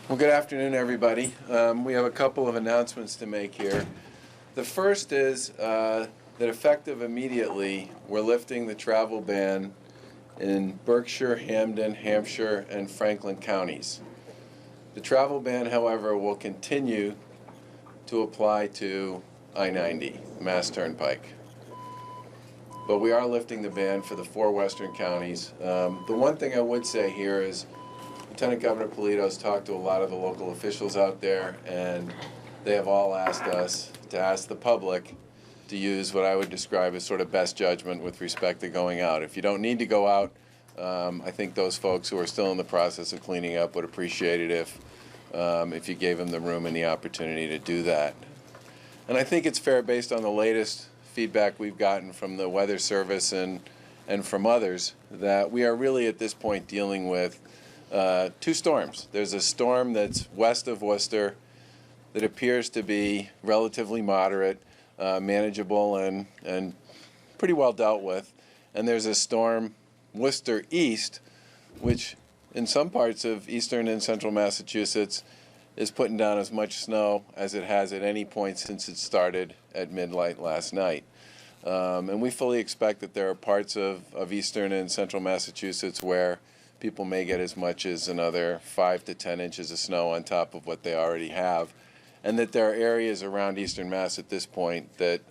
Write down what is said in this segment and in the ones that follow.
Well, good afternoon, everybody. We have a couple of announcements to make here. The first is that effective immediately, we're lifting the travel ban in Berkshire, Hampden, Hampshire, and Franklin counties. The travel ban, however, will continue to apply to I-90, Mass Turnpike. But we are lifting the ban for the 4 western counties. The one thing I would say here is Lieutenant Governor Polito's talked to a lot of the local officials out there, and they have all asked us to ask the public to use what I would describe as sort of best judgment with respect to going out. If you don't need to go out, I think those folks who are still in the process of cleaning up would appreciate it if you gave them the room and the opportunity to do that. And I think it's fair, based on the latest feedback we've gotten from the Weather Service and from others, that we are really at this point dealing with 2 storms. There's a storm that's west of Worcester that appears to be relatively moderate, manageable, and pretty well dealt with. And there's a storm Worcester east, which in some parts of eastern and central Massachusetts is putting down as much snow as it has at any point since it started at midnight last night. And we fully expect that there are parts of eastern and central Massachusetts where people may get as much as another 5 to 10 inches of snow on top of what they already have, and that there are areas around eastern Mass at this point that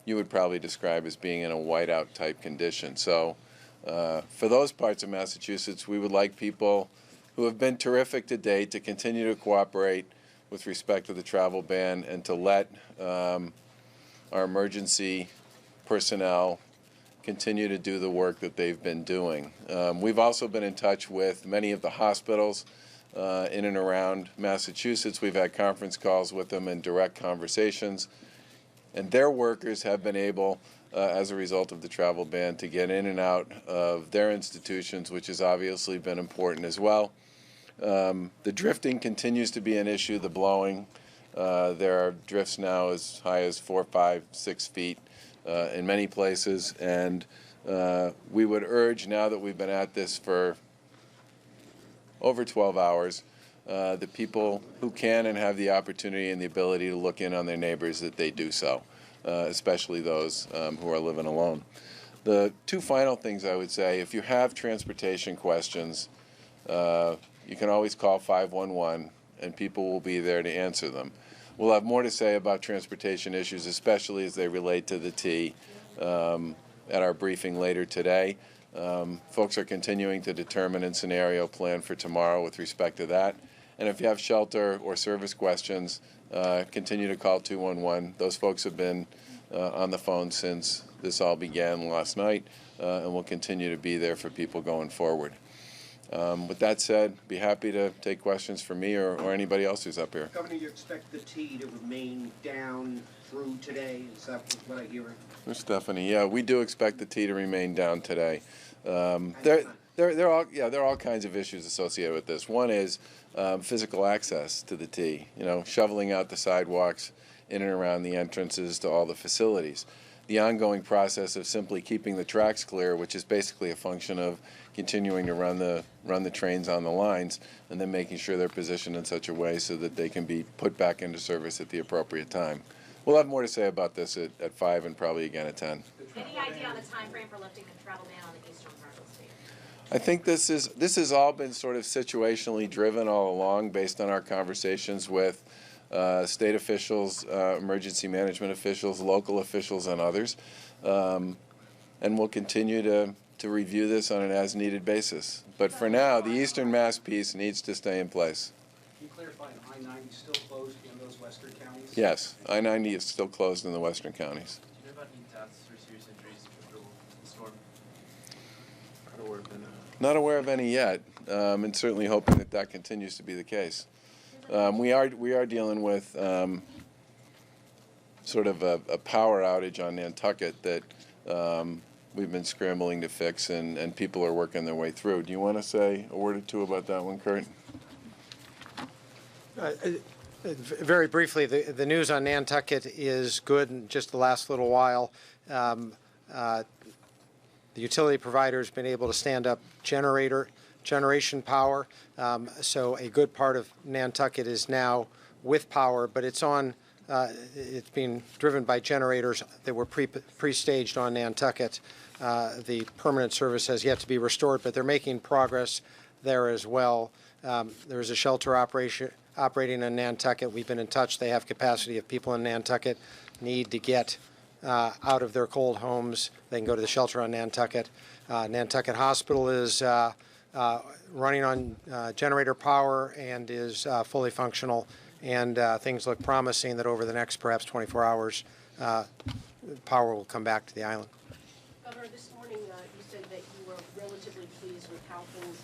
you would probably describe as being in a whiteout type condition. So for those parts of Massachusetts, we would like people who have been terrific to date to continue to cooperate with respect to the travel ban and to let our emergency personnel continue to do the work that they've been doing. We've also been in touch with many of the hospitals in and around Massachusetts. We've had conference calls with them and direct conversations, and their workers have been able, as a result of the travel ban, to get in and out of their institutions, which has obviously been important as well. The drifting continues to be an issue, the blowing. There are drifts now as high as 4, 5, 6 feet in many places, and we would urge, now that we've been at this for over 12 hours, the people who can and have the opportunity and the ability to look in on their neighbors, that they do so, especially those who are living alone. The 2 final things I would say: if you have transportation questions, you can always call 511 and people will be there to answer them. We'll have more to say about transportation issues, especially as they relate to the T, at our briefing later today. Folks are continuing to determine and scenario plan for tomorrow with respect to that. And if you have shelter or service questions, continue to call 211. Those folks have been on the phone since this all began last night, and will continue to be there for people going forward. With that said, be happy to take questions from me or anybody else who's up here. Governor, you expect the T to remain down through today? Is that what I hear? Stephanie, yeah, we do expect the T to remain down today. There are all kinds of issues associated with this. One is physical access to the T, shoveling out the sidewalks in and around the entrances to all the facilities. The ongoing process of simply keeping the tracks clear, which is basically a function of continuing to run the trains on the lines and then making sure they're positioned in such a way so that they can be put back into service at the appropriate time. We'll have more to say about this at 5 and probably again at 10. Any idea on the time frame for lifting the travel ban on the eastern part of the state? I think this has all been sort of situationally driven all along, based on our conversations with state officials, emergency management officials, local officials, and others. And we'll continue to review this on an as-needed basis. But for now, the Eastern Mass piece needs to stay in place. Can you clarify, I-90 is still closed in those western counties? Yes, I-90 is still closed in the western counties. Do you know about any deaths or serious injuries from the storm? Not aware of any yet, and certainly hoping that continues to be the case. We are dealing with sort of a power outage on Nantucket that we've been scrambling to fix, and people are working their way through. Do you want to say a word or two about that one, Kurt? Very briefly, the news on Nantucket is good in just the last little while. The utility provider has been able to stand up generator generation power. So a good part of Nantucket is now with power, but it's being driven by generators that were pre-staged on Nantucket. The permanent service has yet to be restored, but they're making progress there as well. There's a shelter operating in Nantucket. We've been in touch. They have capacity. If people in Nantucket need to get out of their cold homes, they can go to the shelter on Nantucket. Nantucket Hospital is running on generator power and is fully functional, and things look promising that over the next perhaps 24 hours, power will come back to the island. Governor, this morning you said that you were relatively pleased with how things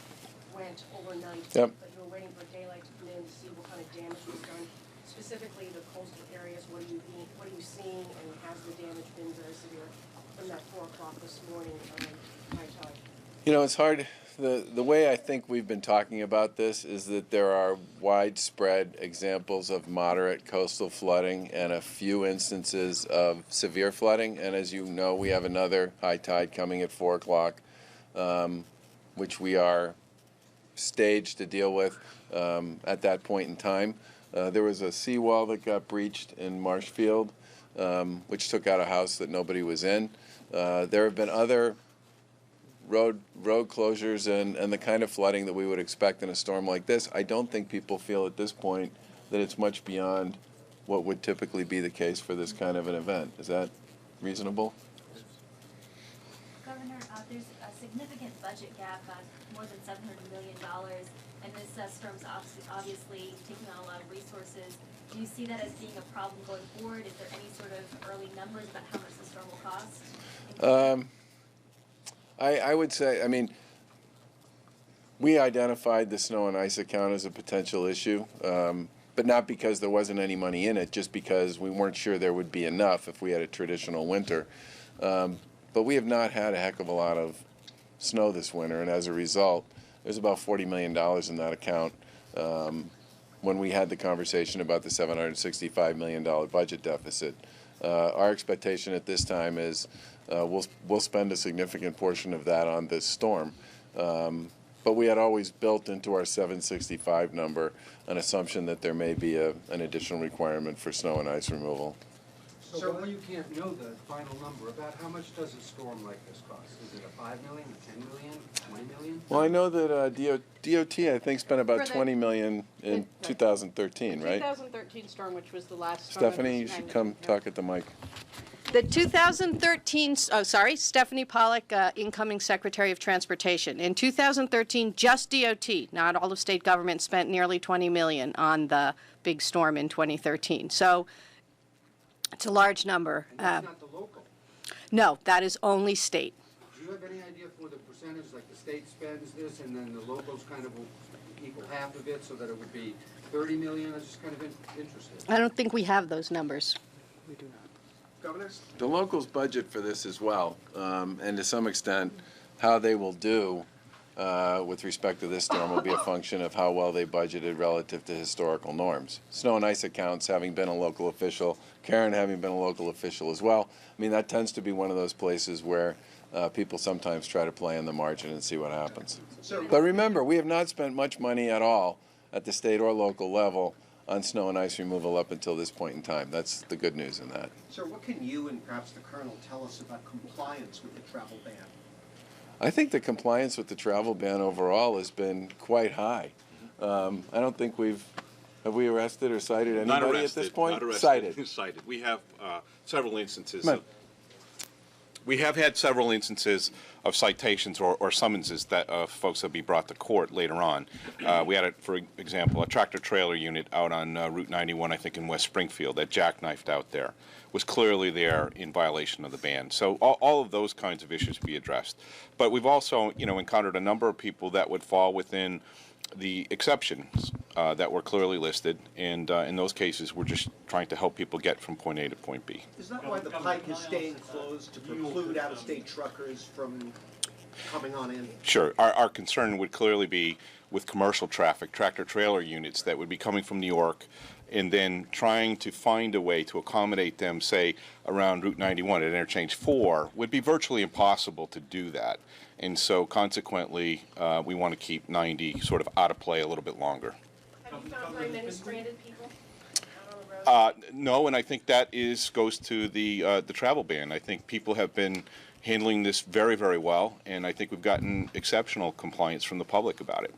went overnight, Yep. but you were waiting for daylight to come in to see what kind of damage was done. Specifically, the coastal areas, what are you seeing, and has the damage been very severe from that 4 o'clock this morning high tide? You know, it's hard. The way I think we've been talking about this is that there are widespread examples of moderate coastal flooding and a few instances of severe flooding. And as you know, we have another high tide coming at 4 o'clock, which we are staged to deal with at that point in time. There was a seawall that got breached in Marshfield, which took out a house that nobody was in. There have been other road closures and the kind of flooding that we would expect in a storm like this. I don't think people feel at this point that it's much beyond what would typically be the case for this kind of an event. Is that reasonable? Governor, there's a significant budget gap, more than $700 million, and this storm's obviously taking on a lot of resources. Do you see that as being a problem going forward? Is there any sort of early numbers about how much the storm will cost? I would say, I mean, we identified the snow and ice account as a potential issue, but not because there wasn't any money in it, just because we weren't sure there would be enough if we had a traditional winter. But we have not had a heck of a lot of snow this winter, and as a result, there's about $40 million in that account when we had the conversation about the $765 million budget deficit. Our expectation at this time is we'll spend a significant portion of that on this storm. But we had always built into our 765 number an assumption that there may be an additional requirement for snow and ice removal. So while you can't know the final number, about how much does a storm like this cost? Is it a $5 million, a $10 million, $20 million? Well, I know that DOT, I think, spent about For the- $20 million in Right. 2013, The right? 2013 storm, which was the last storm. of Stephanie, this you should magnitude. come talk at the mic. The 2013, Stephanie Pollack, incoming Secretary of Transportation. In 2013, just DOT, not all of state government, spent nearly $20 million on the big storm in 2013. So it's a large number. And that's not the local. No, that is only state. Do you have any idea for the percentage, like the state spends this and then the locals kind of will equal half of it so that it would be 30 million? I was just kind of interested. I don't think we have those numbers. We do not. Governor? The locals budget for this as well, and to some extent, how they will do with respect to this storm will be a function of how well they budgeted relative to historical norms. Snow and ice accounts, having been a local official, Karen having been a local official as well, I mean, that tends to be one of those places where people sometimes try to play on the margin and see what happens. But remember, we have not spent much money at all at the state or local level on snow and ice removal up until this point in time. That's the good news in that. Sir, what can you and perhaps the Colonel tell us about compliance with the travel ban? I think the compliance with the travel ban overall has been quite high. I don't think have we arrested or cited Not anybody arrested, at this point? not arrested, Cited. cited. We have several instances. Come on. We have had several instances of citations or summonses that folks will be brought to court later on. We had, for example, a tractor-trailer unit out on Route 91, I think in West Springfield, that jackknifed out there, was clearly there in violation of the ban. So all of those kinds of issues be addressed. But we've also, encountered a number of people that would fall within the exceptions that were clearly listed, and in those cases, we're just trying to help people get from point A to point B. Is that why the pike is staying closed, to preclude out-of-state truckers from coming on in? Sure. Our concern would clearly be with commercial traffic, tractor-trailer units that would be coming from New York and then trying to find a way to accommodate them, say, around Route 91 at Interchange 4, would be virtually impossible to do that. And so consequently, we want to keep 90 sort of out of play a little bit longer. Have you found very many stranded people out on the road? No, and I think that goes to the travel ban. I think people have been handling this very, very well, and I think we've gotten exceptional compliance from the public about it.